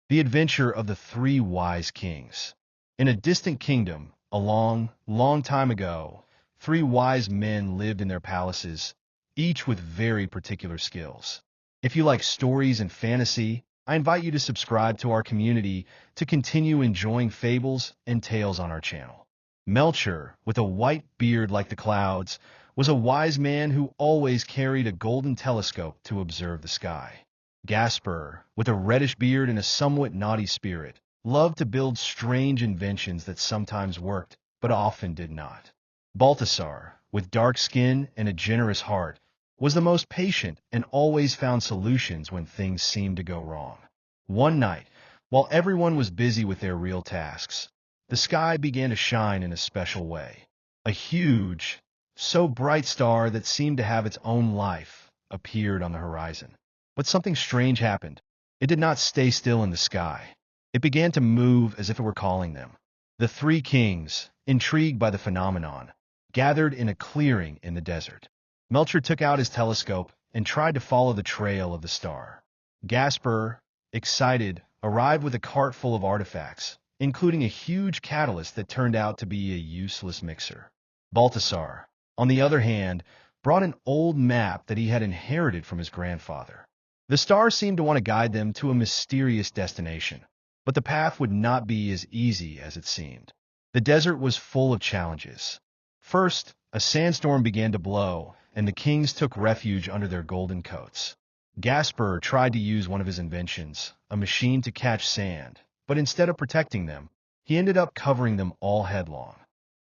The adventure of the three wise kings. In a distant kingdom, a long, long time ago, three wise men lived in their palaces, each with very particular skills. If you like stories and fantasy, I invite you to subscribe to our community to continue enjoying fables and tales on our channel. Melcher, with a white beard like the clouds, was a wise man who always carried a golden telescope to observe the sky. Gaspar, with a reddish beard and a somewhat naughty spirit, loved to build strange inventions that sometimes worked, but often did not. Balthasar, with dark skin and a generous heart, was the most patient and always found solutions when things seemed to go wrong. One night, while everyone was busy with their real tasks, the sky began to shine in a special way. A huge, so bright star that seemed to have its own life appeared on the horizon. But something strange happened. It did not stay still in the sky. It began to move as if it were calling them. The three kings, intrigued by the phenomenon, gathered in a clearing in the desert. Melcher took out his telescope and tried to follow the trail of the star. Gaspar, excited, arrived with a cart full of artifacts, including a huge catalyst that turned out to be a useless mixer. Balthasar, on the other hand, brought an old map that he had inherited from his grandfather. The star seemed to want to guide them to a mysterious destination, but the path would not be as easy as it seemed. The desert was full of challenges. First, a sandstorm began to blow, and the kings took refuge under their golden coats. Gaspar tried to use one of his inventions, a machine to catch sand, but instead of protecting them, he ended up covering them all headlong.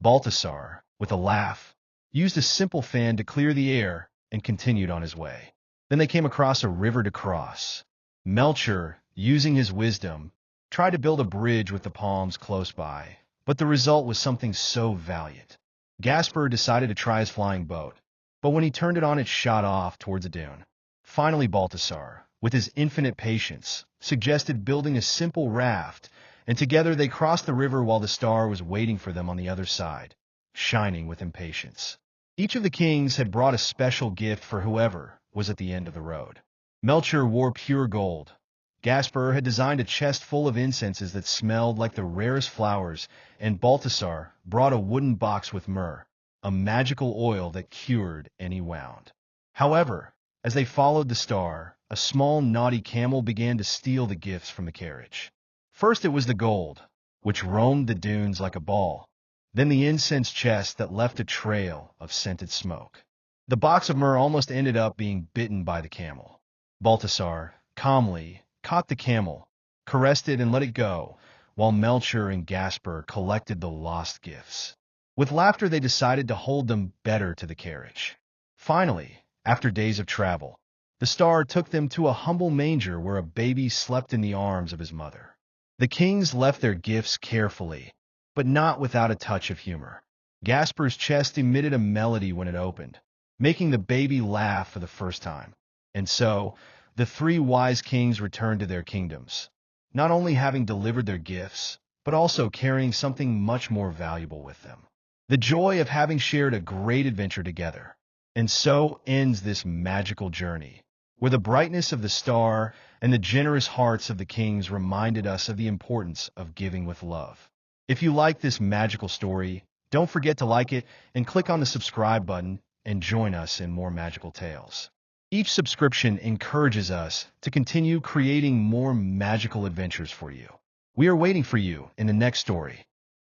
Balthasar, with a laugh, used a simple fan to clear the air and continued on his way. Then they came across a river to cross. Melcher, using his wisdom, tried to build a bridge with the palms close by, but the result was something so valiant. Gaspar decided to try his flying boat, but when he turned it on, it shot off towards a dune. Finally, Balthasar, with his infinite patience, suggested building a simple raft, and together they crossed the river while the star was waiting for them on the other side, shining with impatience. Each of the kings had brought a special gift for whoever was at the end of the road. Melcher wore pure gold. Gaspar had designed a chest full of incenses that smelled like the rarest flowers, and Balthasar brought a wooden box with myrrh, a magical oil that cured any wound. However, as they followed the star, a small naughty camel began to steal the gifts from the carriage. First it was the gold, which roamed the dunes like a ball, then the incense chest that left a trail of scented smoke. The box of myrrh almost ended up being bitten by the camel. Balthasar, calmly, caught the camel, caressed it and let it go, while Melcher and Gaspar collected the lost gifts. With laughter they decided to hold them better to the carriage. Finally, after days of travel, the star took them to a humble manger where a baby slept in the arms of his mother. The kings left their gifts carefully, but not without a touch of humor. Gaspar's chest emitted a melody when it opened, making the baby laugh for the first time. And so, the three wise kings returned to their kingdoms, not only having delivered their gifts, but also carrying something much more valuable with them. The joy of having shared a great adventure together. And so ends this magical journey, where the brightness of the star and the generous hearts of the kings reminded us of the importance of giving with love. If you like this magical story, don't forget to like it and click on the subscribe button and join us in more magical tales. Each subscription encourages us to continue creating more magical adventures for you. We are waiting for you in the next story.